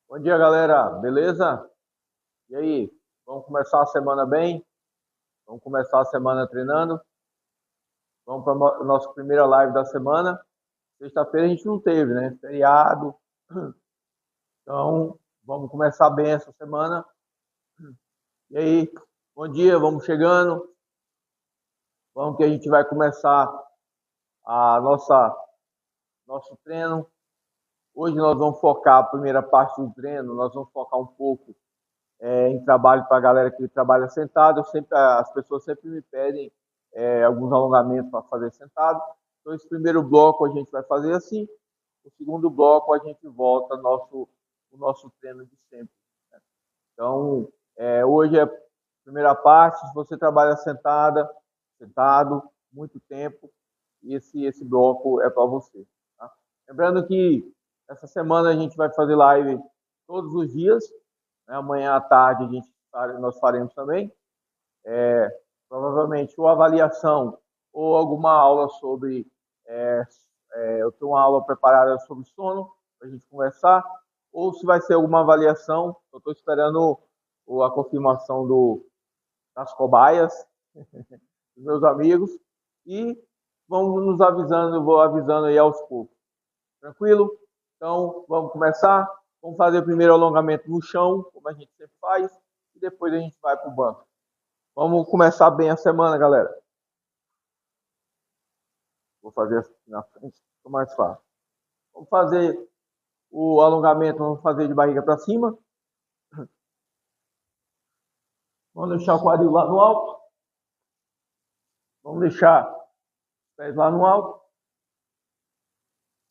Bom dia, galera. Beleza? E aí? Vamos começar a semana bem? Vamos começar a semana treinando? Vamos para a nossa primeira live da semana. Sexta-feira a gente não teve, né? Feriado. Então, vamos começar bem essa semana. E aí? Bom dia, vamos chegando. Vamos que a gente vai começar a nosso treino. Hoje nós vamos focar a primeira parte do treino, nós vamos focar um pouco em trabalho para a galera que trabalha sentado. As pessoas sempre me pedem alguns alongamentos para fazer sentado. Então, esse primeiro bloco a gente vai fazer assim. O segundo bloco a gente volta o nosso treino de sempre. Né? Então, hoje é a primeira parte. Se você trabalha sentado, muito tempo, esse bloco é para você. Tá? Lembrando que essa semana a gente vai fazer live todos os dias. Né? Amanhã à tarde nós faremos também. Provavelmente ou avaliação ou alguma aula sobre. Eu tenho uma aula preparada sobre sono para a gente conversar, ou se vai ser alguma avaliação. Eu estou esperando a confirmação das cobaias, dos meus amigos, e vamos nos avisando, eu vou avisando aí aos poucos. Tranquilo? Então, vamos começar. Vamos fazer o primeiro alongamento no chão, como a gente sempre faz, e depois a gente vai para o banco. Vamos começar bem a semana, galera. Vou fazer assim na frente, fica mais fácil. Vamos fazer o alongamento, vamos fazer de barriga para cima. Vamos deixar o quadril lá no alto. Vamos deixar os pés lá no alto.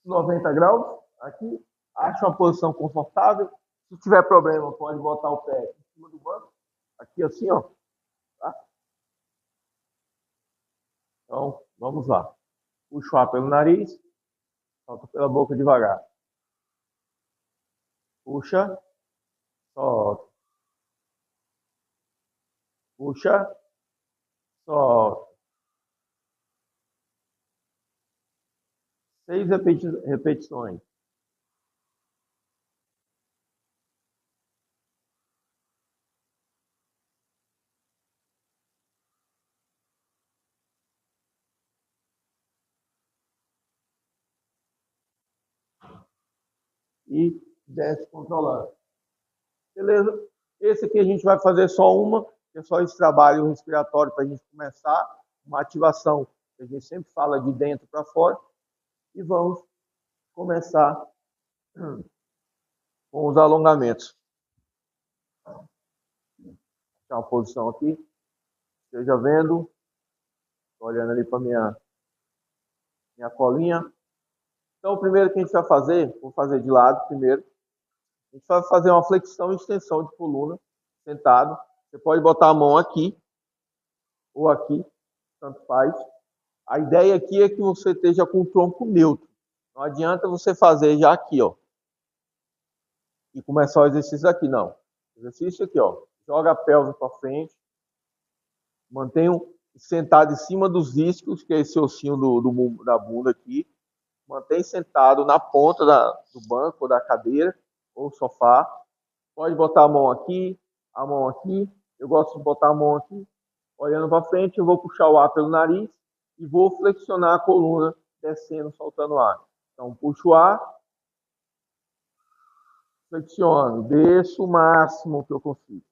90 graus. Aqui. Acha uma posição confortável. Se tiver problema, pode botar o pé em cima do banco. Aqui assim, ó. Tá? Então, vamos lá. Puxa o ar pelo nariz. Solta pela boca devagar. Puxa. Solta. Puxa. Solta. 6 repetições. E desce controlando. Beleza? Esse aqui a gente vai fazer só uma, que é só esse trabalho respiratório para a gente começar, uma ativação que a gente sempre fala de dentro para fora. E vamos começar com os alongamentos. Deixar uma posição aqui, esteja vendo, estou olhando ali para minha colinha. Então, o primeiro que a gente vai fazer, vou fazer de lado primeiro. A gente vai fazer uma flexão e extensão de coluna, sentado. Você pode botar a mão aqui ou aqui, tanto faz. A ideia aqui é que você esteja com o tronco neutro. Não adianta você fazer já aqui, ó. E começar o exercício aqui, não. Exercício aqui, ó. Joga a pelve para frente. Mantenha sentado em cima dos isquios, que é esse ossinho da bunda aqui. Mantém sentado na ponta do banco, ou da cadeira, ou sofá. Pode botar a mão aqui, a mão aqui. Eu gosto de botar a mão aqui. Olhando para frente, eu vou puxar o ar pelo nariz e vou flexionar a coluna, descendo, soltando o ar. Então, puxo o ar, flexiono, desço o máximo que eu consigo.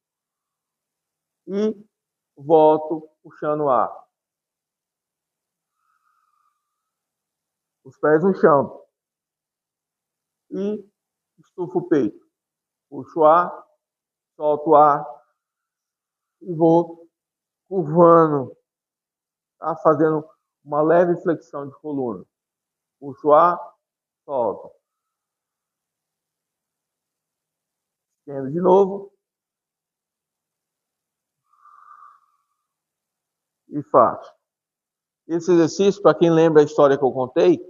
E volto puxando o ar. Os pés no chão. E estufo o peito. Puxo o ar, solto o ar e vou curvando, tá? Fazendo uma leve flexão de coluna. Puxo o ar, solto. Estendo de novo. E faço. Esse exercício, para quem lembra a história que eu contei,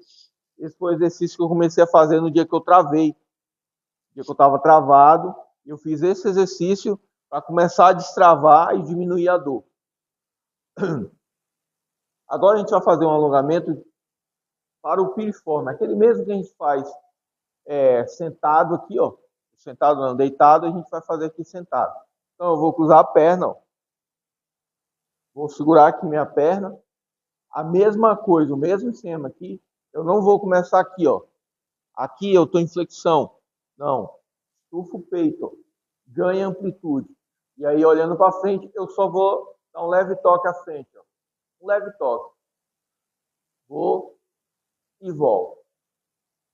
esse foi o exercício que eu comecei a fazer no dia que eu travei. No dia que eu estava travado, eu fiz esse exercício para começar a destravar e diminuir a dor. Agora a gente vai fazer um alongamento para o piriforme, aquele mesmo que a gente faz sentado aqui, ó, sentado não, deitado, a gente vai fazer aqui sentado. Então, eu vou cruzar a perna, ó. Vou segurar aqui minha perna. A mesma coisa, o mesmo esquema aqui. Eu não vou começar aqui, ó. Aqui eu estou em flexão. Não. Estufa o peito, ó. Ganha amplitude. E aí, olhando para frente, eu só vou dar um leve toque à frente, ó. Um leve toque. Vou e volto.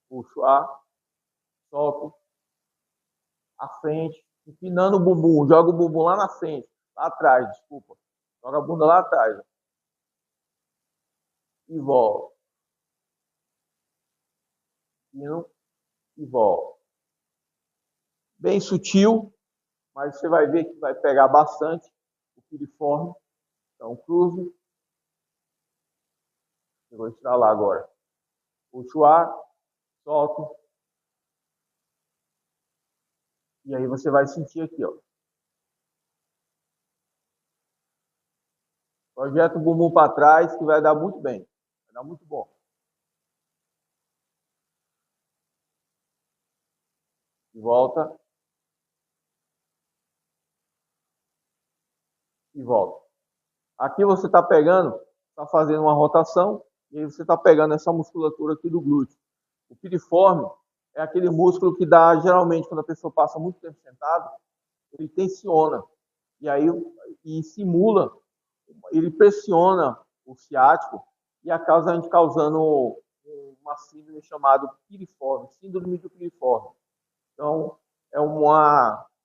Puxo ar, solto, à frente, empinando o bumbum. Joga o bumbum lá na frente, lá atrás, desculpa. Joga a bunda lá atrás. Ó. E volto. Empino e volto. Bem sutil, mas você vai ver que vai pegar bastante o piriforme. Então, cruzo. Eu vou estralar agora. Puxo o ar, solto. E aí você vai sentir aqui, ó. Projeta o bumbum para trás, que vai dar muito bem. Vai dar muito bom. E volta. E volta. Aqui você está pegando, está fazendo uma rotação, e aí você está pegando essa musculatura aqui do glúteo. O piriforme é aquele músculo que dá, geralmente, quando a pessoa passa muito tempo sentado, ele tensiona. E aí, e simula, ele pressiona o ciático e acaba a gente causando uma síndrome chamada piriforme, síndrome do piriforme. Então, é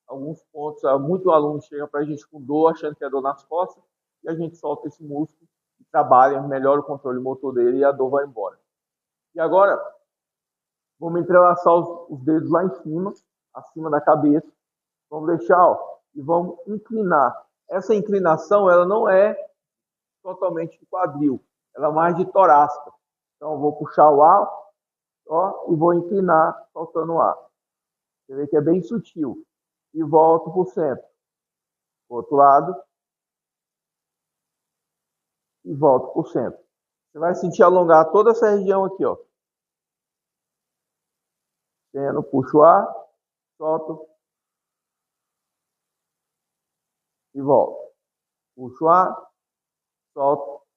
alguns pontos, muito aluno chega para a gente com dor, achando que é dor nas costas, e a gente solta esse músculo e trabalha, melhora o controle motor dele e a dor vai embora. E agora, vamos entrelaçar os dedos lá em cima, acima da cabeça, vamos deixar, ó, e vamos inclinar. Essa inclinação, ela não é totalmente de quadril, ela é mais de torácica. Então, eu vou puxar o ar, ó, e vou inclinar, soltando o ar. Você vê que é bem sutil. E volto para o centro. Outro lado. E volto para o centro. Você vai sentir alongar toda essa região aqui, ó. Tendo, puxo o ar, solto. E volto. Puxo o ar, solto.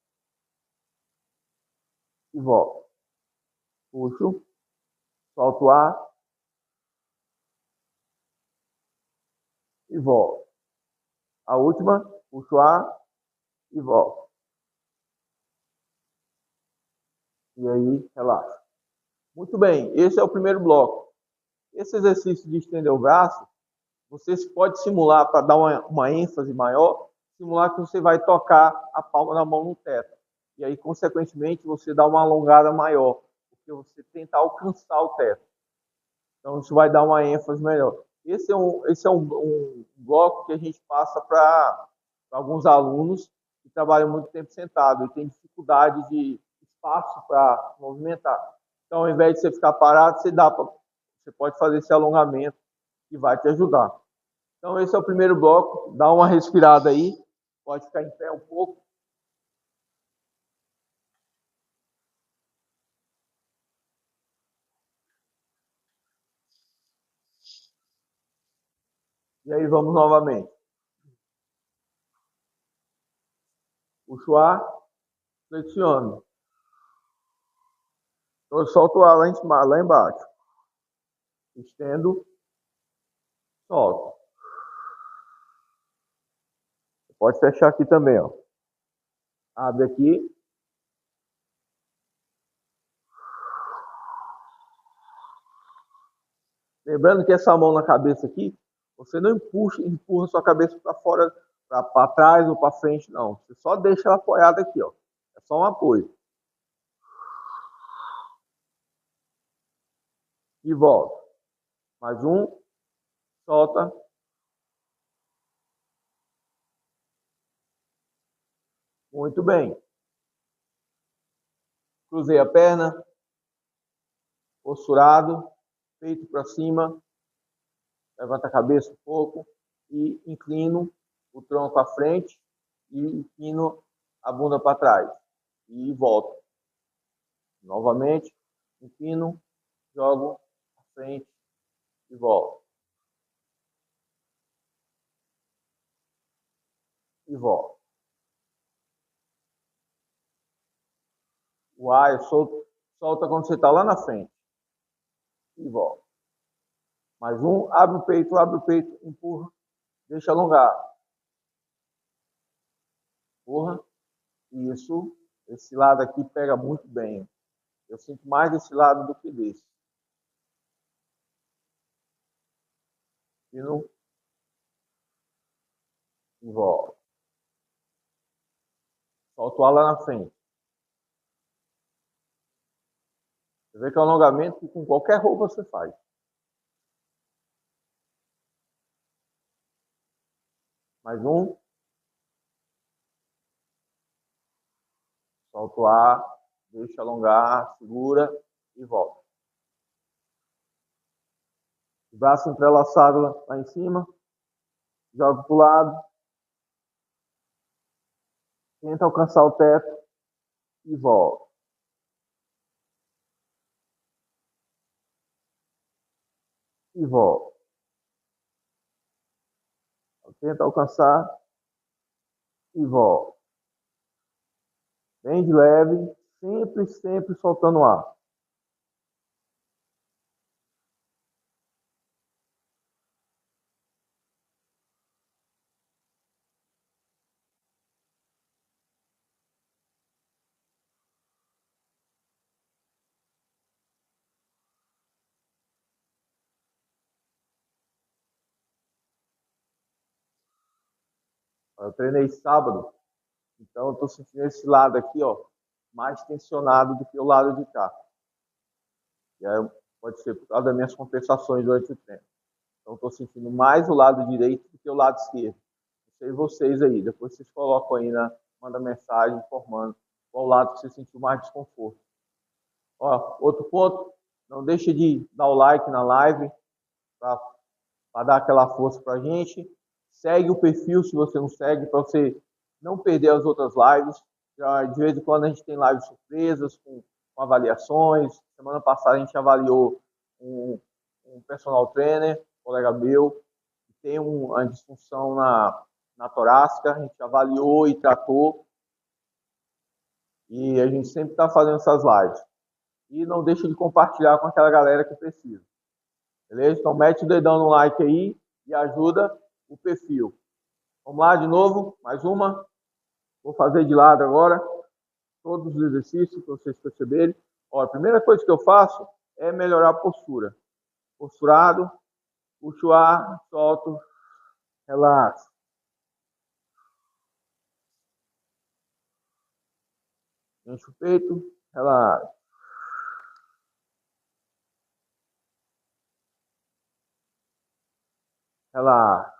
E volto. Puxo, solto o ar. E volto. A última, puxo o ar e volto. E aí, relaxa. Muito bem, esse é o primeiro bloco. Esse exercício de estender o braço, você pode simular para dar uma ênfase maior, simular que você vai tocar a palma da mão no teto. E aí, consequentemente, você dá uma alongada maior, porque você tenta alcançar o teto. Então, isso vai dar uma ênfase melhor. Esse é um bloco que a gente passa para alguns alunos que trabalham muito tempo sentado e tem dificuldade de espaço para movimentar. Então, ao invés de você ficar parado, você pode fazer esse alongamento que vai te ajudar. Então, esse é o primeiro bloco. Dá uma respirada aí. Pode ficar em pé um pouco. E aí, vamos novamente. Puxo o ar, flexiono. Eu solto o ar lá embaixo. Estendo, solto. Pode fechar aqui também, ó. Abre aqui. Lembrando que essa mão na cabeça aqui, você não empurra sua cabeça para fora, para trás ou para frente, não. Você só deixa ela apoiada aqui, ó. É só um apoio. E volta. Mais um. Solta. Muito bem. Cruzei a perna. Posturado. Peito para cima. Levanta a cabeça um pouco. E inclino o tronco à frente. E inclino a bunda para trás. E volto. Novamente. Inclino. Jogo à frente. E volto. e volta. O ar solta quando você está lá na frente e volta. Mais um, abre o peito, empurra, deixa alongar. Empurra. Isso, esse lado aqui pega muito bem. Eu sinto mais desse lado do que desse. E volta. Solta o ar lá na frente. Você vê que é um alongamento que com qualquer roupa você faz. Mais um. Solta o ar, deixa alongar, segura e volta. Braço entrelaçado lá em cima. Joga para o lado. Tenta alcançar o teto e volta. E volta. Tenta alcançar e volta. Bem de leve, sempre soltando ar. Eu treinei sábado, então eu estou sentindo esse lado aqui, ó, mais tensionado do que o lado de cá. E aí pode ser por causa das minhas compensações durante o treino. Então estou sentindo mais o lado direito do que o lado esquerdo. Não sei vocês aí, depois vocês colocam aí, manda mensagem informando qual lado você sentiu mais desconforto. Ó, outro ponto, não deixe de dar o like na live para dar aquela força para a gente. Segue o perfil se você não segue, para você não perder as outras lives. Já, de vez em quando a gente tem lives surpresas com avaliações. Semana passada a gente avaliou um personal trainer, um colega meu, que tem uma disfunção na torácica. A gente avaliou e tratou. E a gente sempre está fazendo essas lives. E não deixe de compartilhar com aquela galera que precisa. Beleza? Então mete o dedão no like aí e ajuda o perfil. Vamos lá de novo, mais uma. Vou fazer de lado agora todos os exercícios para vocês perceberem. Ó, a primeira coisa que eu faço é melhorar a postura. Posturado, puxo o ar, solto, relaxa. Enche o peito, relaxa. Relaxa.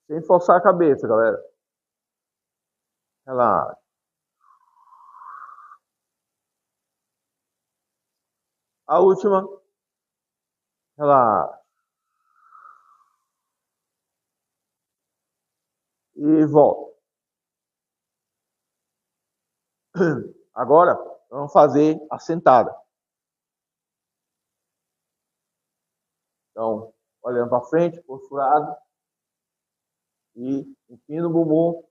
Sem forçar a cabeça, galera. Relaxa. A última. Relaxa. E volta. Agora, vamos fazer a sentada. Então, olhando para frente, posturado. E empina o bumbum,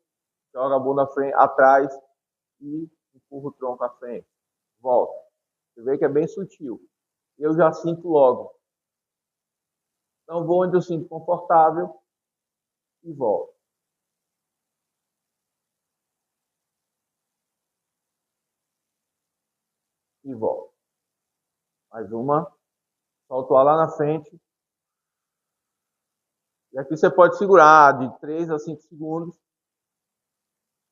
joga a bunda frente, atrás e empurra o tronco à frente. Volta. Você vê que é bem sutil. Eu já sinto logo. Então, vou onde eu sinto confortável e volto. E volto. Mais uma. Solto o ar lá na frente. E aqui você pode segurar de 3 a 5 segundos.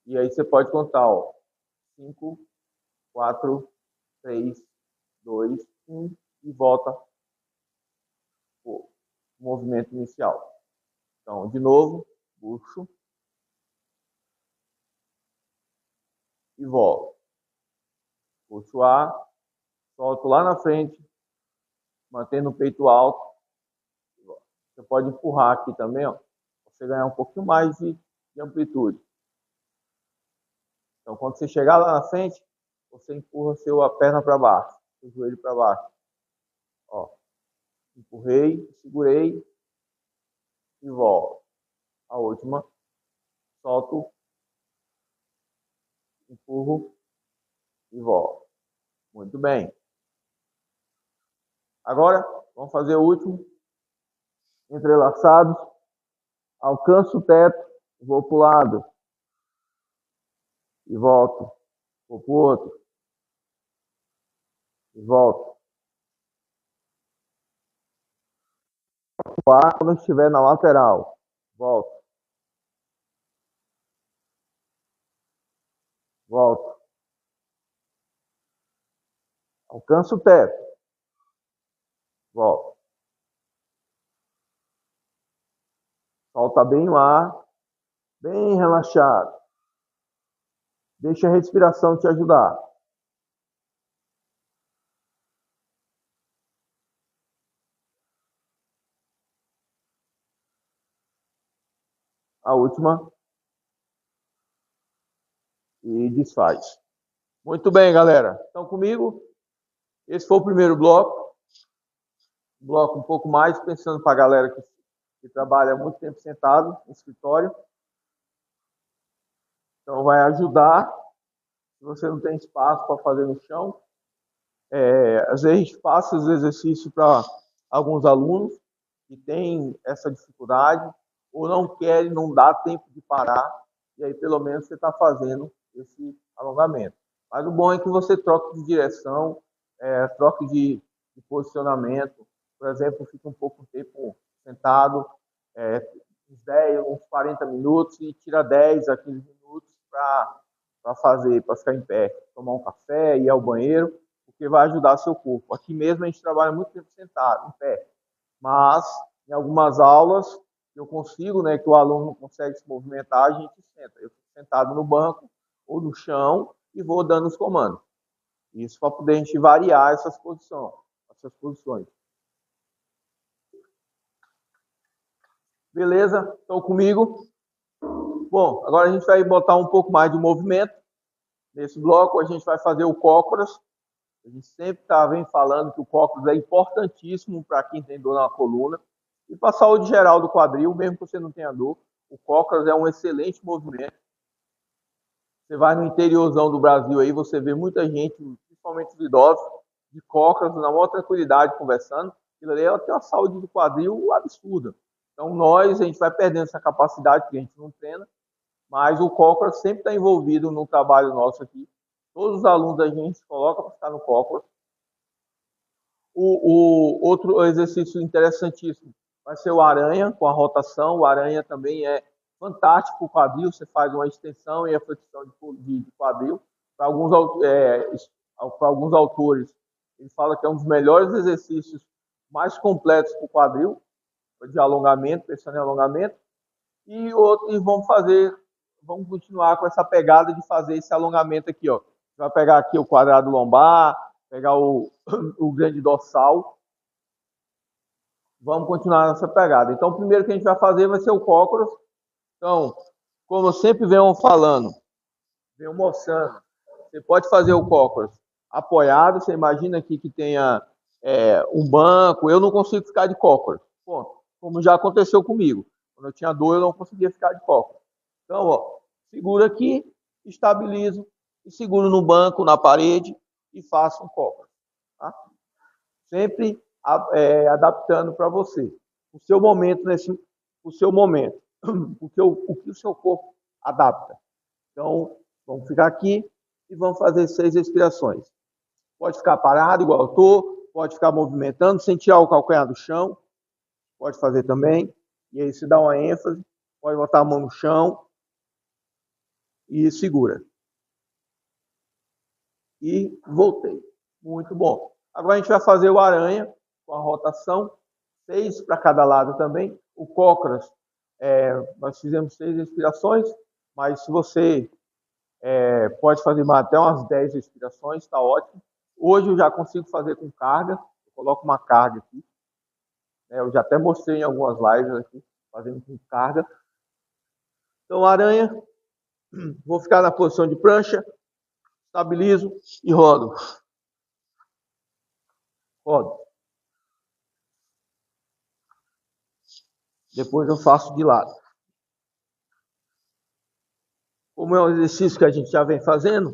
E aí você pode contar, ó. 5, 4, 3, 2, 1 e volta o movimento inicial. Então, de novo, puxo e volto. Puxo o ar, solto lá na frente, mantendo o peito alto. Você pode empurrar aqui também, ó, pra você ganhar um pouquinho mais de amplitude. Então, quando você chegar lá na frente, você empurra a perna para baixo, o joelho para baixo. Ó, empurrei, segurei e volto. A última, solto, empurro e volto. Muito bem. Agora, vamos fazer o último. Entrelaçados. Alcanço o teto, vou para o lado. E volto. Vou para o outro. E volto. Quando estiver na lateral. Volto. Volto. Alcanço o teto. Volto. Solta bem o ar. Bem relaxado. Deixa a respiração te ajudar. A última. E desfaz. Muito bem, galera. Estão comigo? Esse foi o primeiro bloco. Um bloco um pouco mais, pensando para a galera que trabalha muito tempo sentado no escritório. Então, vai ajudar. Se você não tem espaço para fazer no chão, às vezes a gente passa os exercícios para alguns alunos que têm essa dificuldade ou não querem, não dá tempo de parar, e aí pelo menos você está fazendo esse alongamento. Mas o bom é que você troque de direção, troque de posicionamento. Por exemplo, fica um pouco de tempo sentado, uns 10, uns 40 minutos e tira 10 a 15 minutos para fazer, para ficar em pé, tomar um café, ir ao banheiro, porque vai ajudar seu corpo. Aqui mesmo a gente trabalha muito tempo sentado, em pé, mas em algumas aulas eu consigo, né, que o aluno não consegue se movimentar, a gente senta. Eu fico sentado no banco ou no chão e vou dando os comandos. Isso para poder a gente variar essas posições. Beleza? Estão comigo? Bom, agora a gente vai botar um pouco mais de movimento. Nesse bloco a gente vai fazer o cócoras. A gente sempre vem falando que o cócoras é importantíssimo para quem tem dor na coluna. E para a saúde geral do quadril, mesmo que você não tenha dor, o cócoras é um excelente movimento. Você vai no interiorzão do Brasil aí, você vê muita gente, principalmente os idosos, de cócoras, na maior tranquilidade, conversando. Aquilo ali tem uma saúde do quadril absurda. Então a gente vai perdendo essa capacidade, porque a gente não treina, mas o cócoras sempre está envolvido no trabalho nosso aqui. Todos os alunos da gente se colocam para ficar no cócoras. O outro exercício interessantíssimo vai ser o aranha, com a rotação. O aranha também é fantástico para o quadril. Você faz uma extensão e a flexão de quadril. Para alguns autores, ele fala que é um dos melhores exercícios mais completos para o quadril, de alongamento, pensando em alongamento. E vamos continuar com essa pegada de fazer esse alongamento aqui, ó. Vai pegar aqui o quadrado lombar, pegar o grande dorsal. Vamos continuar nessa pegada. Então, o primeiro que a gente vai fazer vai ser o cócoras. Então, como eu sempre venho falando, venho mostrando, você pode fazer o cócoras apoiado. Você imagina aqui que tenha um banco. Eu não consigo ficar de cócoras. Ponto. Como já aconteceu comigo. Quando eu tinha dor, eu não conseguia ficar de cócoras. Então, ó, seguro aqui, estabilizo e seguro no banco, na parede e faço um cócoras. Tá? Sempre adaptando para você. O seu momento, o seu momento. O que o seu corpo adapta. Então, vamos ficar aqui e vamos fazer 6 respirações. Pode ficar parado, igual eu estou, pode ficar movimentando, sem tirar o calcanhar do chão. Pode fazer também. E aí, se dá uma ênfase, pode botar a mão no chão e segura. E voltei. Muito bom. Agora a gente vai fazer o aranha com a rotação, 6 para cada lado também. O cócoras, nós fizemos 6 respirações, mas se você pode fazer até umas 10 respirações, está ótimo. Hoje eu já consigo fazer com carga, eu coloco uma carga aqui. Eu já até mostrei em algumas lives aqui, fazendo com carga. Então, aranha, vou ficar na posição de prancha, estabilizo e rodo. Rodo. Depois eu faço de lado. Como é um exercício que a gente já vem fazendo,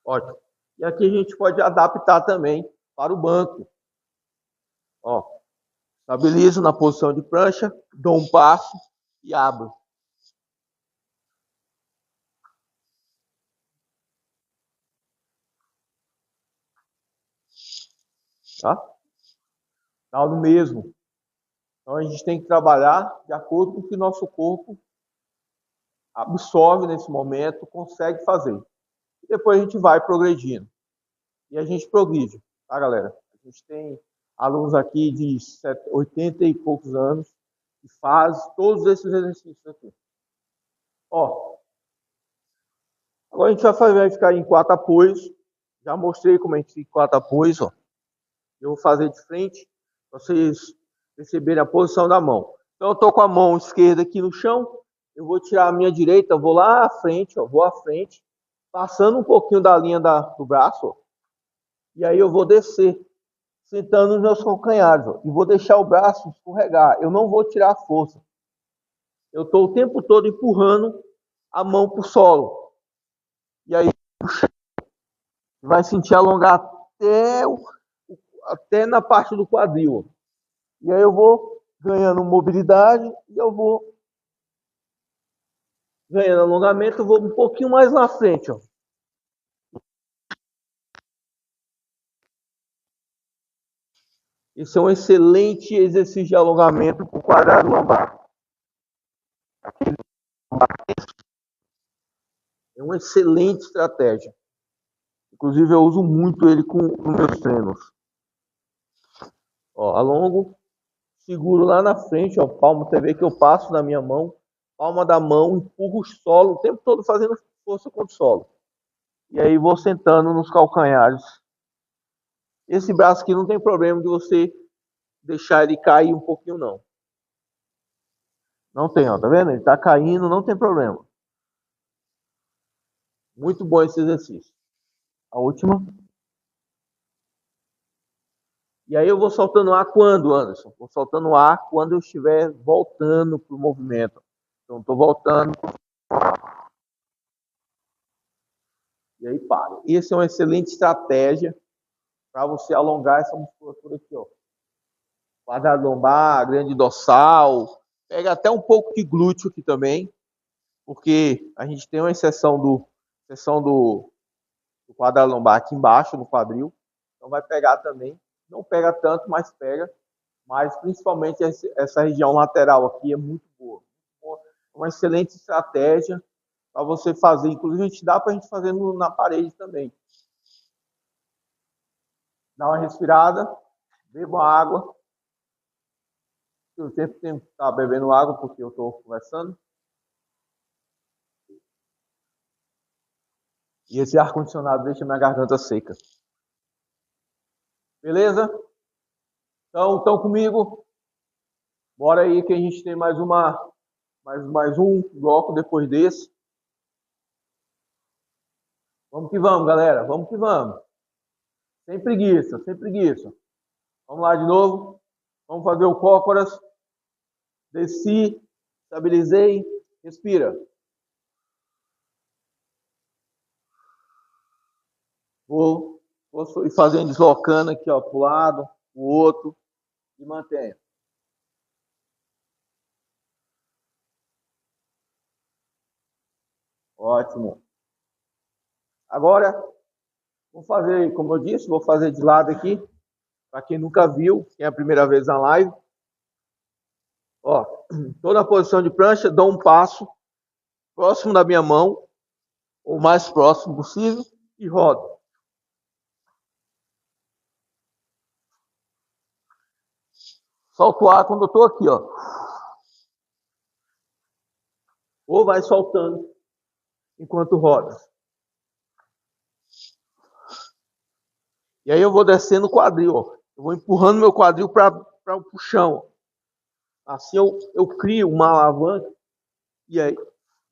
ótimo. E aqui a gente pode adaptar também para o banco. Ó, estabilizo na posição de prancha, dou um passo e abro. Tá? Tá no mesmo. Então a gente tem que trabalhar de acordo com o que nosso corpo absorve nesse momento, consegue fazer. E depois a gente vai progredindo. E a gente progride, tá, galera? A gente tem alunos aqui de 80 e poucos anos que fazem todos esses exercícios aqui. Ó, agora a gente vai ficar em 4 apoios. Já mostrei como a gente fica em 4 apoios, ó. Eu vou fazer de frente para vocês perceberem a posição da mão. Então eu tô com a mão esquerda aqui no chão, eu vou tirar a minha direita, vou lá à frente, ó, vou à frente, passando um pouquinho da linha do braço, ó, e aí eu vou descer, sentando nos meus calcanhares, ó, e vou deixar o braço escorregar. Eu não vou tirar a força. Eu estou o tempo todo empurrando a mão para o solo. E aí vai sentir alongar até na parte do quadril, ó. E aí eu vou ganhando mobilidade e eu vou ganhando alongamento, eu vou um pouquinho mais na frente, ó. Esse é um excelente exercício de alongamento para o quadrado lombar. É uma excelente estratégia. Inclusive eu uso muito ele com meus treinos. Ó, alongo, seguro lá na frente, ó, palma, você vê que eu passo na minha mão, palma da mão, empurro o solo, o tempo todo fazendo força contra o solo. E aí vou sentando nos calcanhares. Esse braço aqui não tem problema de você deixar ele cair um pouquinho, não. Não tem, ó, tá vendo? Ele tá caindo, não tem problema. Muito bom esse exercício. A última. E aí eu vou soltando ar quando, Anderson? Vou soltando ar quando eu estiver voltando pro movimento. Então estou voltando. E aí paro. Essa é uma excelente estratégia para você alongar essa musculatura aqui, ó. Quadrado lombar, grande dorsal. Pega até um pouco de glúteo aqui também, porque a gente tem uma exceção do quadrado lombar aqui embaixo, no quadril. Então vai pegar também. Não pega tanto, mas pega. Mas principalmente essa região lateral aqui é muito boa. Uma excelente estratégia para você fazer. Inclusive, a gente dá para a gente fazer na parede também. Dá uma respirada, beba água. Eu sempre tenho que estar bebendo água porque eu estou conversando. E esse ar-condicionado deixa minha garganta seca. Beleza? Então, estão comigo? Bora aí que a gente tem mais um bloco depois desse. Vamos que vamos, galera. Vamos que vamos. Sem preguiça, sem preguiça. Vamos lá de novo. Vamos fazer o cócoras. Desci, estabilizei, respira. Vou ir fazendo, deslocando aqui, ó, pro lado, pro outro, e mantenha. Ótimo. Agora, vou fazer, como eu disse, vou fazer de lado aqui, para quem nunca viu, quem é a primeira vez na live. Ó, tô na posição de prancha, dou um passo próximo da minha mão, o mais próximo possível, e rodo. Solto o ar quando eu tô aqui, ó. Ou vai soltando enquanto roda. E aí eu vou descendo o quadril, ó. Eu vou empurrando meu quadril para o chão. Assim eu crio uma alavanca E aí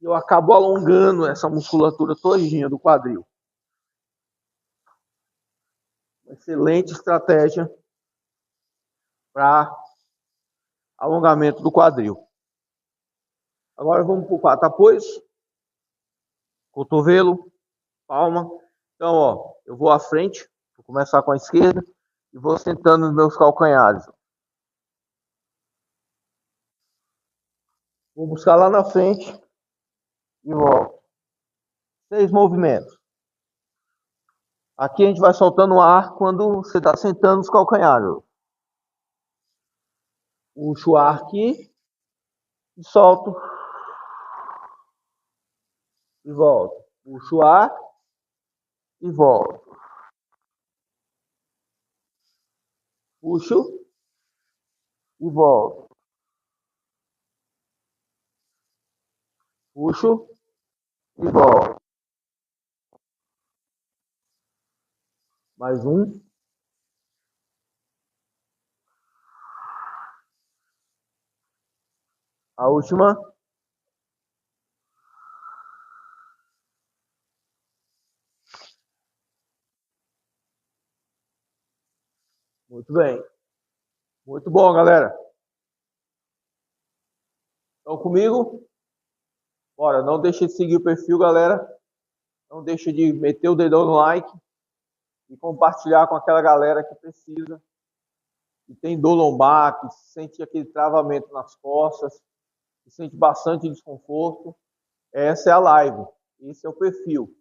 eu acabo alongando essa musculatura todinha do quadril. Uma excelente estratégia para alongamento do quadril. Agora vamos para o 4 apoios. Cotovelo, palma. Então, ó, eu vou à frente, vou começar com a esquerda e vou sentando nos meus calcanhares. Vou buscar lá na frente e volto. 6 movimentos. Aqui a gente vai soltando o ar quando você está sentando os calcanhares. Puxo o ar aqui e solto. E volto. Puxo o ar e volto. Puxo e volto. Puxo e volto. Mais um. A última. Muito bem. Muito bom, galera. Estão comigo? Bora, não deixe de seguir o perfil, galera. Não deixe de meter o dedão no like e compartilhar com aquela galera que precisa, que tem dor lombar, que sente aquele travamento nas costas, que sente bastante desconforto. Essa é a live, esse é o perfil.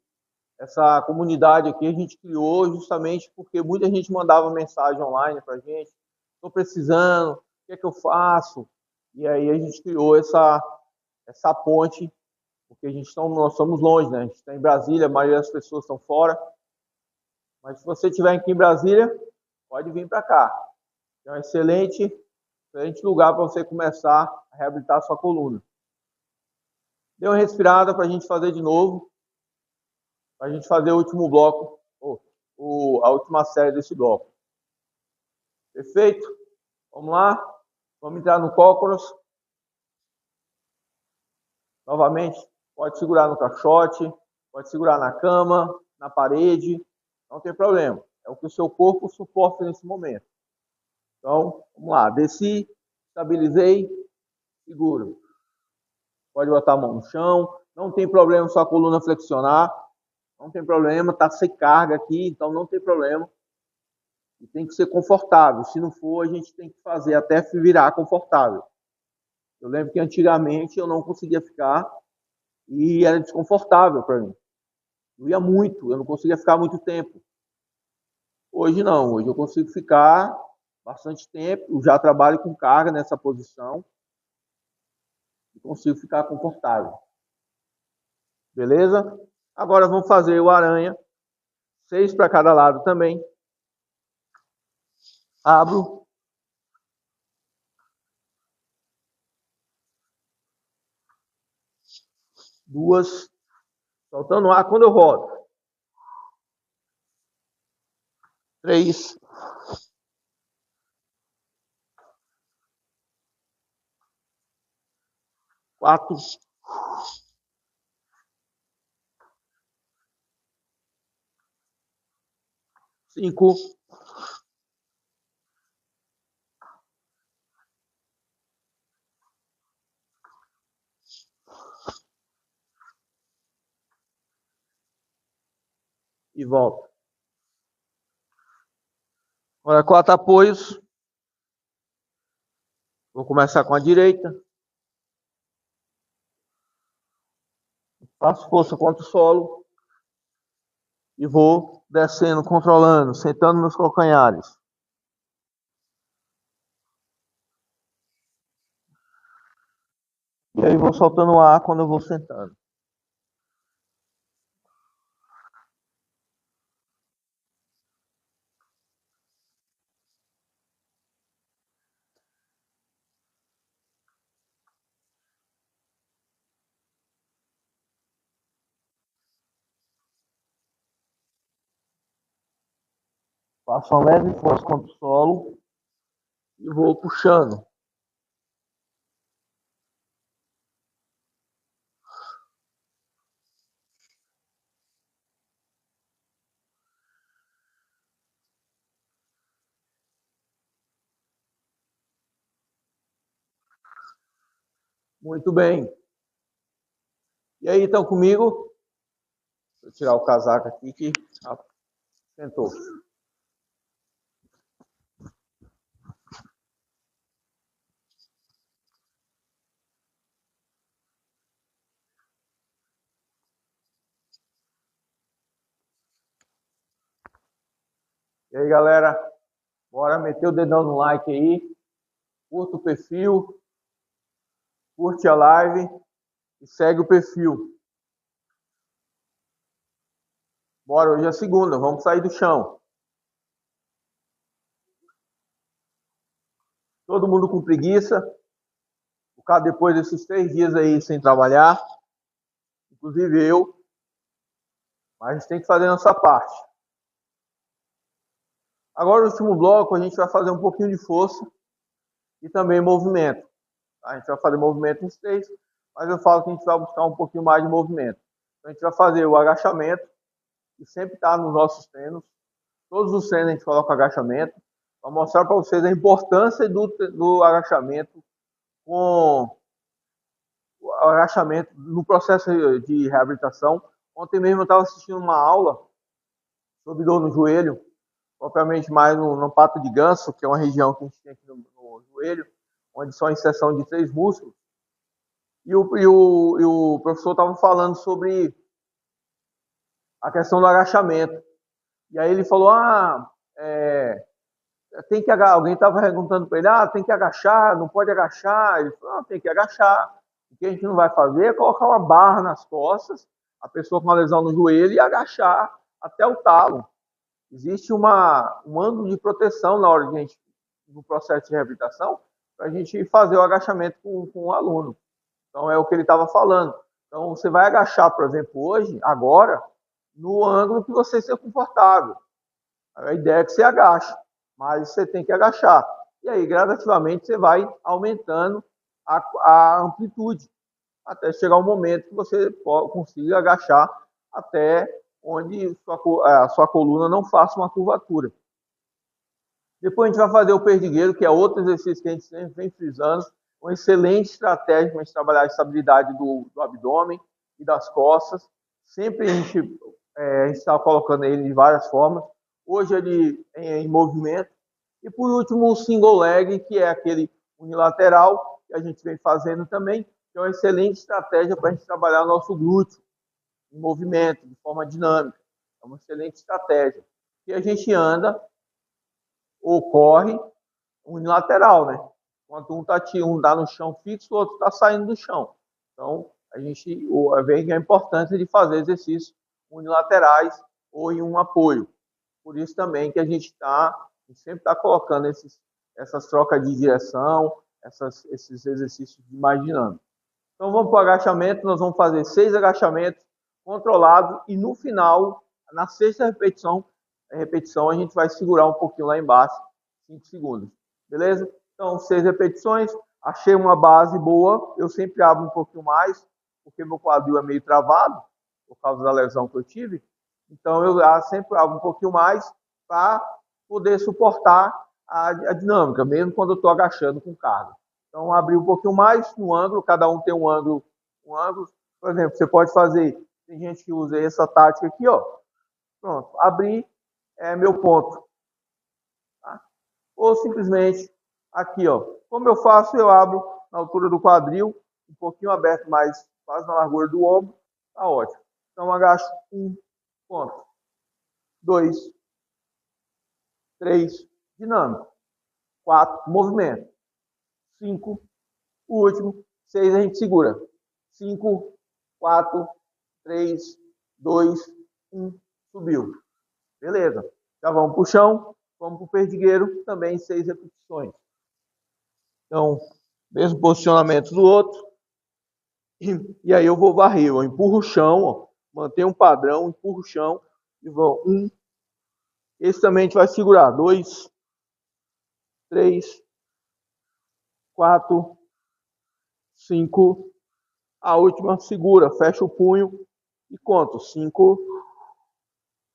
Essa comunidade aqui a gente criou justamente porque muita gente mandava mensagem online pra gente. Estou precisando, o que é que eu faço? E aí a gente criou essa ponte, porque nós somos longe, né? A gente está em Brasília, a maioria das pessoas estão fora. Mas se você estiver aqui em Brasília, pode vir para cá. É um excelente lugar para você começar a reabilitar a sua coluna. Dê uma respirada para a gente fazer de novo. Para a gente fazer o último bloco, a última série desse bloco. Perfeito? Vamos lá? Vamos entrar no cócoras. Novamente, pode segurar no caixote, pode segurar na cama, na parede, não tem problema. É o que o seu corpo suporta nesse momento. Então, vamos lá. Desci, estabilizei, seguro. Pode botar a mão no chão. Não tem problema sua coluna flexionar. Não tem problema, está sem carga aqui, então não tem problema. E tem que ser confortável. Se não for, a gente tem que fazer até virar confortável. Eu lembro que antigamente eu não conseguia ficar e era desconfortável para mim. Doía muito, eu não conseguia ficar muito tempo. Hoje não, hoje eu consigo ficar bastante tempo, eu já trabalho com carga nessa posição e consigo ficar confortável. Beleza? Agora vamos fazer o aranha, 6 para cada lado também. Abro. Duas. Soltando o ar quando eu rodo. 3. 4. 5. 6 e volta. Agora 4 apoios. Vou começar com a direita. Faço força contra o solo. E vou descendo, controlando, sentando nos calcanhares. E aí vou soltando o ar quando eu vou sentando. Faço uma leve força contra o solo e vou puxando. Muito bem. E aí, estão comigo? Vou tirar o casaco aqui que sentou. E aí, galera? Bora meter o dedão no like aí. Curta o perfil. Curte a live. E segue o perfil. Bora, hoje é segunda. Vamos sair do chão. Todo mundo com preguiça. Ficar depois desses 3 dias aí sem trabalhar. Inclusive eu. Mas a gente tem que fazer a nossa parte. Agora, no último bloco, a gente vai fazer um pouquinho de força e também movimento. A gente vai fazer movimento nos 3, mas eu falo que a gente vai buscar um pouquinho mais de movimento. Então, a gente vai fazer o agachamento, que sempre está nos nossos treinos. Todos os treinos a gente coloca agachamento. Para mostrar para vocês a importância do agachamento com o agachamento no processo de reabilitação. Ontem mesmo eu estava assistindo uma aula sobre dor no joelho, propriamente mais no pato de ganso, que é uma região que a gente tem aqui no joelho, onde só a inserção de 3 músculos. E o professor estava falando sobre a questão do agachamento. E aí ele falou, alguém estava perguntando para ele, tem que agachar, não pode agachar. Ele falou, tem que agachar. O que a gente não vai fazer é colocar uma barra nas costas, a pessoa com uma lesão no joelho, e agachar até o talo. Existe um ângulo de proteção na hora de a gente, no processo de reabilitação, para a gente fazer o agachamento com o aluno. Então, é o que ele estava falando. Então, você vai agachar, por exemplo, hoje, agora, no ângulo que você esteja confortável. A ideia é que você agache, mas você tem que agachar. E aí, gradativamente, você vai aumentando a amplitude, até chegar um momento que você consiga agachar até onde a sua coluna não faça uma curvatura. Depois a gente vai fazer o perdigueiro, que é outro exercício que a gente sempre vem frisando, uma excelente estratégia para a gente trabalhar a estabilidade do abdômen e das costas. Sempre a gente está colocando ele de várias formas. Hoje ele em movimento. E por último, o single leg, que é aquele unilateral, que a gente vem fazendo também, que é uma excelente estratégia para a gente trabalhar o nosso glúteo em movimento, de forma dinâmica. É uma excelente estratégia. E a gente anda ou corre unilateral, né? Enquanto um tá no chão fixo, o outro está saindo do chão. Então, a gente vê a importância de fazer exercícios unilaterais ou em um apoio. Por isso também que a gente sempre está colocando essas trocas de direção, esses exercícios mais dinâmicos. Então, vamos para o agachamento. Nós vamos fazer 6 agachamentos controlados e no final, na 6ª repetição, a gente vai segurar um pouquinho lá embaixo, 5 segundos. Beleza? Então, 6 repetições. Achei uma base boa. Eu sempre abro um pouquinho mais, porque meu quadril é meio travado, por causa da lesão que eu tive. Então, eu sempre abro um pouquinho mais para poder suportar a dinâmica, mesmo quando eu estou agachando com carga. Então, abrir um pouquinho mais no ângulo, cada um tem um ângulo. Por exemplo, você pode fazer, tem gente que usa essa tática aqui, ó. Pronto, abrir é meu ponto. Tá? Ou simplesmente aqui, ó. Como eu faço, eu abro na altura do quadril, um pouquinho aberto, mais quase na largura do ombro, tá ótimo. Então, agacho 1 ponto, 2, 3, dinâmico, 4, movimento, 5, o último, 6 a gente segura. 5, 4, 3, 2, 1, subiu. Beleza. Já vamos para o chão, vamos para o perdigueiro, também 6 repetições. Então, mesmo posicionamento do outro. E aí eu vou varrer, eu empurro o chão, ó, mantenho um padrão, empurro o chão e vou 1. Esse também a gente vai segurar. 2, 3, 4, 5. A última segura, fecha o punho e conto. 5,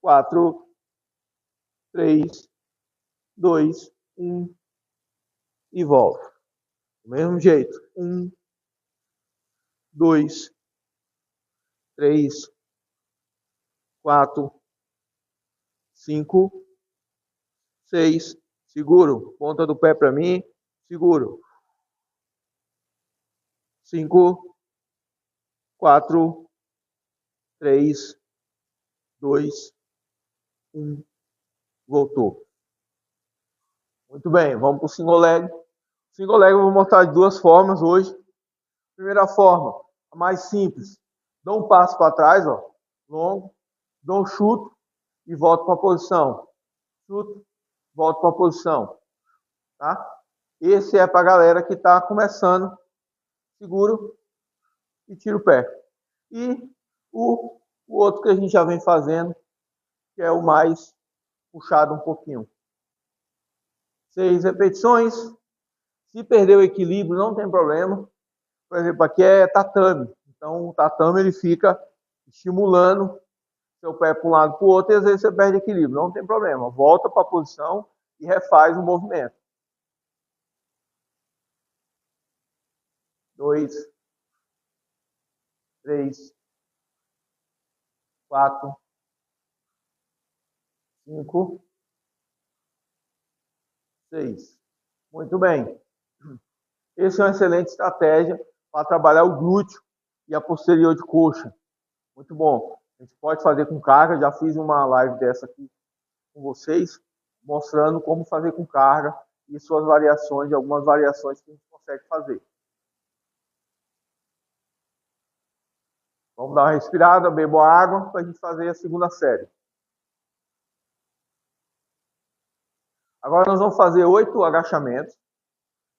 4, 3, 2, 1 e volta. Do mesmo jeito. 1, 2, 3, 4, 5, 6. Seguro. Ponta do pé para mim. Seguro. 5, 4, 3, 2, 1. Voltou. Muito bem. Vamos para o single leg. Single leg eu vou mostrar de duas formas hoje. Primeira forma, a mais simples. Dou um passo para trás, ó, longo. Dou um chute e volto para a posição. Chuto, volto para a posição. Tá? Esse é para a galera que está começando. Seguro e tiro o pé. E o outro que a gente já vem fazendo, que é o mais puxado um pouquinho. 6 repetições. Se perder o equilíbrio, não tem problema. Por exemplo, aqui é tatame. Então, o tatame ele fica estimulando seu pé para um lado para o outro e às vezes você perde equilíbrio. Não tem problema. Volta para a posição e refaz o movimento. 2, 3, 4, 5, 6. Muito bem. Essa é uma excelente estratégia para trabalhar o glúteo e a posterior de coxa. Muito bom. A gente pode fazer com carga. Já fiz uma live dessa aqui com vocês, mostrando como fazer com carga e suas variações, algumas variações que a gente consegue fazer. Vamos dar uma respirada, bebo água para a gente fazer a segunda série. Agora nós vamos fazer 8 agachamentos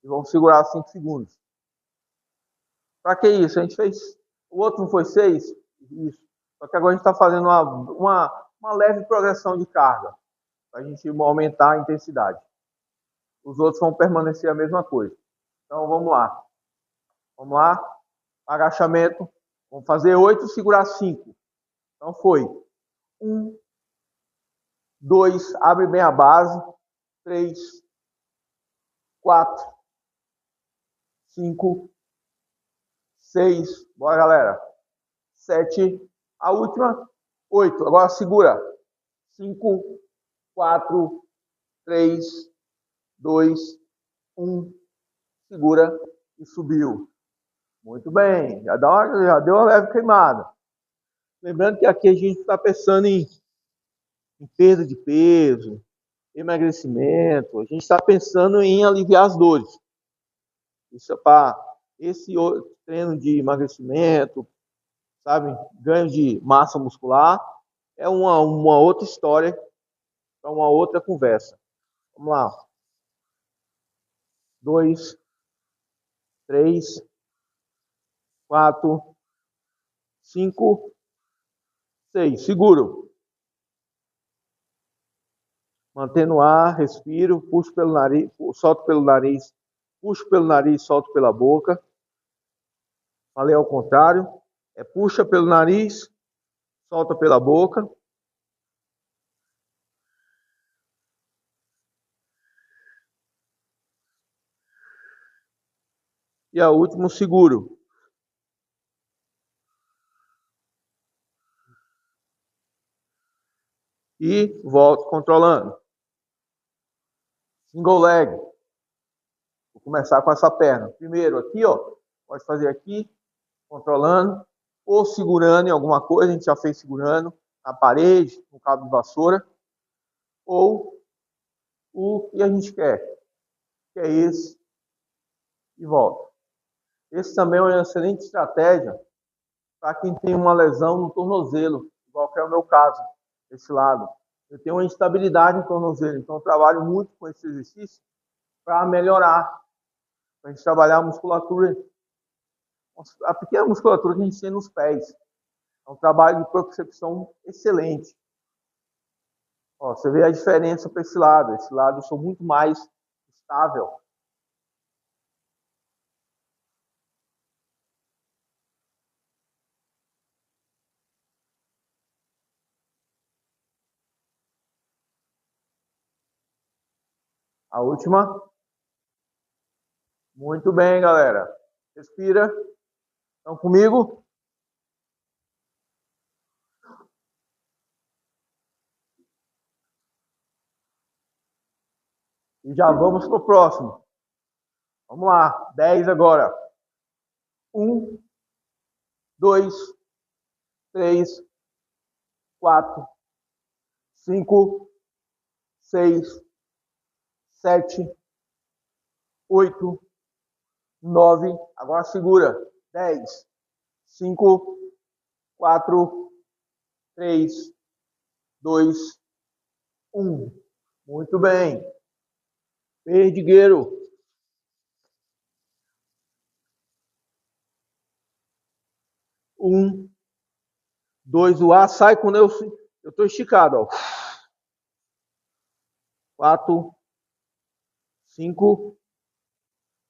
e vamos segurar 5 segundos. Para que isso? A gente fez. O outro não foi 6? Isso. Só que agora a gente está fazendo uma leve progressão de carga para a gente aumentar a intensidade. Os outros vão permanecer a mesma coisa. Então vamos lá. Vamos lá. Agachamento. Vamos fazer 8 e segurar 5. Então foi. 1, 2, abre bem a base. 3, 4, 5, 6. Bora, galera. 7. A última. 8. Agora segura. 5, 4, 3, 2, 1. Segura e subiu. Muito bem. Já deu uma leve queimada. Lembrando que aqui a gente está pensando em perda de peso, emagrecimento. A gente está pensando em aliviar as dores. Isso é para esse treino de emagrecimento, sabe? Ganho de massa muscular. É uma outra história, para uma outra conversa. Vamos lá. 2, 3, 4, 5, 6. Seguro. Mantendo o ar, respiro, puxo pelo nariz, solto pelo nariz, puxo pelo nariz, solto pela boca. Falei ao contrário. Puxa pelo nariz, solta pela boca. E a última, seguro. E volto controlando. Single leg. Vou começar com essa perna. Primeiro aqui, ó. Pode fazer aqui, controlando. Ou segurando em alguma coisa. A gente já fez segurando. Na parede, no cabo de vassoura. Ou o que a gente quer. Que é esse. E volta. Esse também é uma excelente estratégia para quem tem uma lesão no tornozelo. Igual que é o meu caso. Desse lado. Eu tenho uma instabilidade no tornozelo. Então eu trabalho muito com esse exercício para melhorar. Para a gente trabalhar a musculatura, a pequena musculatura que a gente tem nos pés. É um trabalho de propriocepção excelente. Ó, você vê a diferença para esse lado. Esse lado eu sou muito mais estável. A última. Muito bem, galera. Respira. Estão comigo? E já vamos para o próximo. Vamos lá, 10 agora. 1, 2, 3, 4, 5, 6, 7, 8, 9. Agora segura. 10, 5, 4, 3, 2, 1. Muito bem. Perdigueiro. 1, 2, o ar sai quando eu estou esticado. Ó. 4, 5,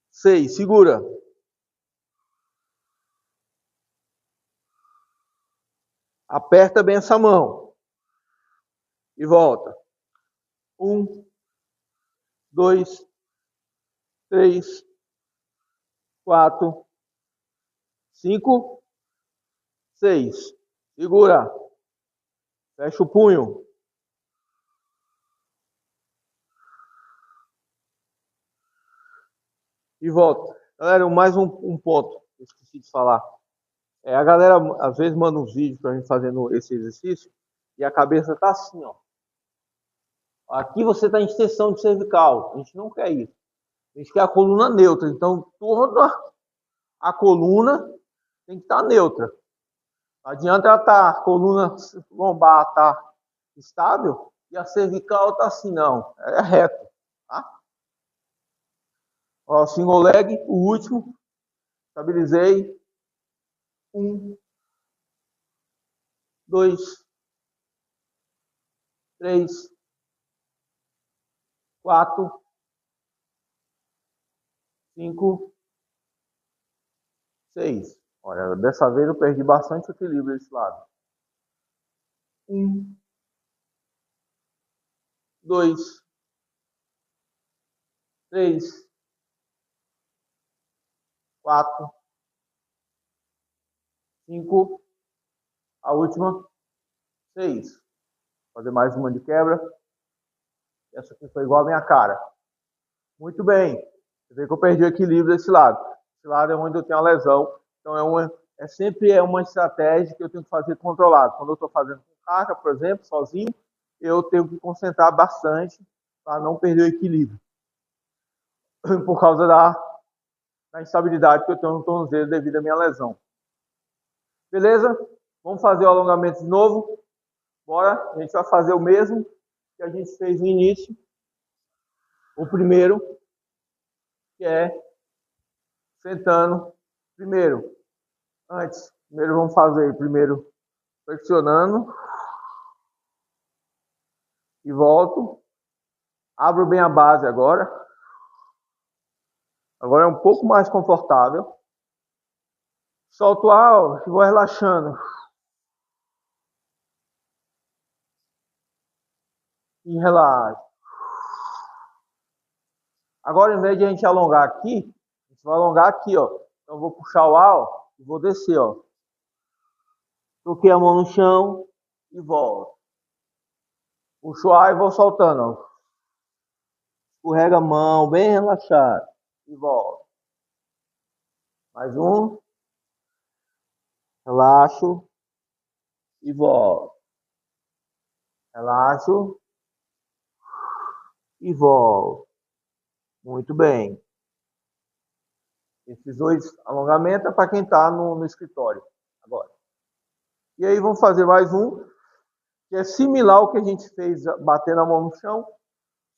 6. Segura. Aperta bem essa mão. E volta. 1, 2, 3, 4, 5, 6. Segura. Fecha o punho. E volta. Galera, mais um ponto que eu esqueci de falar. A galera às vezes manda uns vídeos pra gente fazendo esse exercício e a cabeça tá assim, ó. Aqui você tá em extensão de cervical. A gente não quer isso. A gente quer a coluna neutra. Então, toda a coluna tem que estar neutra. Não adianta ela estar, a coluna lombar tá estável e a cervical tá assim, não. É reto. Tá? Ó, single leg, o último. Estabilizei. 1, 2, 3, 4, 5, 6. Olha, dessa vez eu perdi bastante equilíbrio desse lado. 1, 2, 3, 4, 5, a última, 6. Vou fazer mais uma de quebra. Essa aqui foi igual a minha cara. Muito bem. Você vê que eu perdi o equilíbrio desse lado. Esse lado é onde eu tenho a lesão. Então sempre uma estratégia que eu tenho que fazer controlado. Quando eu estou fazendo com carga, por exemplo, sozinho, eu tenho que concentrar bastante para não perder o equilíbrio. Por causa da instabilidade que eu tenho no tornozelo devido à minha lesão. Beleza? Vamos fazer o alongamento de novo. Bora, a gente vai fazer o mesmo que a gente fez no início. O primeiro, que é sentando. Primeiro vamos fazer primeiro flexionando. E volto. Abro bem a base agora. Agora é um pouco mais confortável. Solto o ar e vou relaxando. E relaxa. Agora, em vez de a gente alongar aqui, a gente vai alongar aqui, ó. Então, eu vou puxar o ar, ó, e vou descer, ó. Toquei a mão no chão e volto. Puxo o ar e vou soltando, ó. Escorrega a mão, bem relaxado. E volto. Mais um. Relaxo. E volto. Relaxo. E volto. Muito bem. Esses dois alongamentos é para quem está no escritório agora. E aí vamos fazer mais um, que é similar ao que a gente fez batendo a mão no chão,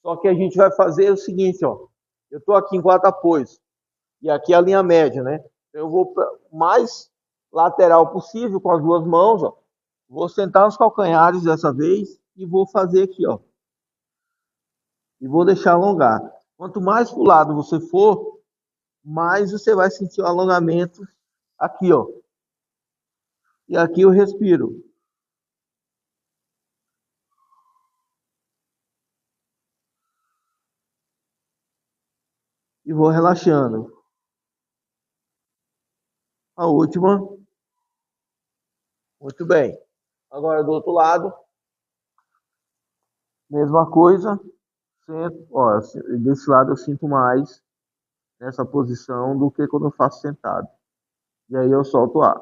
só que a gente vai fazer o seguinte, ó. Eu estou aqui em 4 apoios, e aqui é a linha média, né? Eu vou mais lateral possível com as duas mãos, ó. Vou sentar nos calcanhares dessa vez e vou fazer aqui, ó. E vou deixar alongar. Quanto mais pro lado você for, mais você vai sentir o alongamento aqui, ó. E aqui eu respiro. E vou relaxando. A última. Muito bem. Agora do outro lado. Mesma coisa. Ó, desse lado eu sinto mais nessa posição do que quando eu faço sentado. E aí eu solto o ar.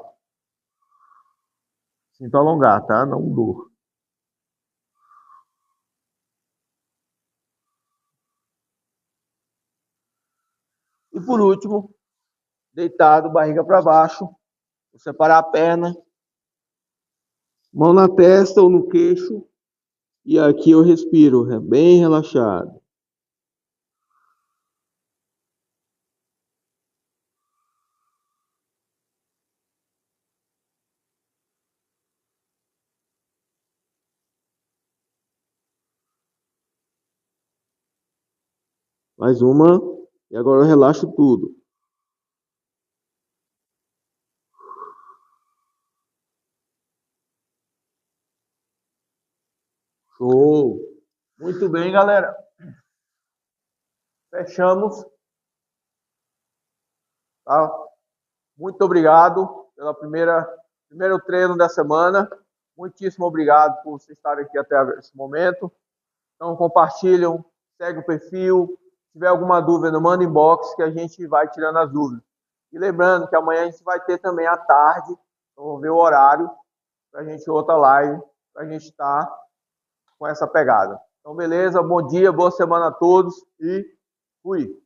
Sinto alongar, tá? Não dor. E por último, deitado, barriga para baixo. Vou separar a perna. Mão na testa ou no queixo. E aqui eu respiro, bem relaxado. Mais uma. E agora eu relaxo tudo. Show! Muito bem, galera. Fechamos. Tá? Muito obrigado pela primeiro treino da semana. Muitíssimo obrigado por vocês estarem aqui até esse momento. Então, compartilham, segue o perfil. Se tiver alguma dúvida, manda inbox que a gente vai tirando as dúvidas. E lembrando que amanhã a gente vai ter também à tarde, então vou ver o horário, para a gente outra live, para a gente estar com essa pegada. Então, beleza, bom dia, boa semana a todos e fui!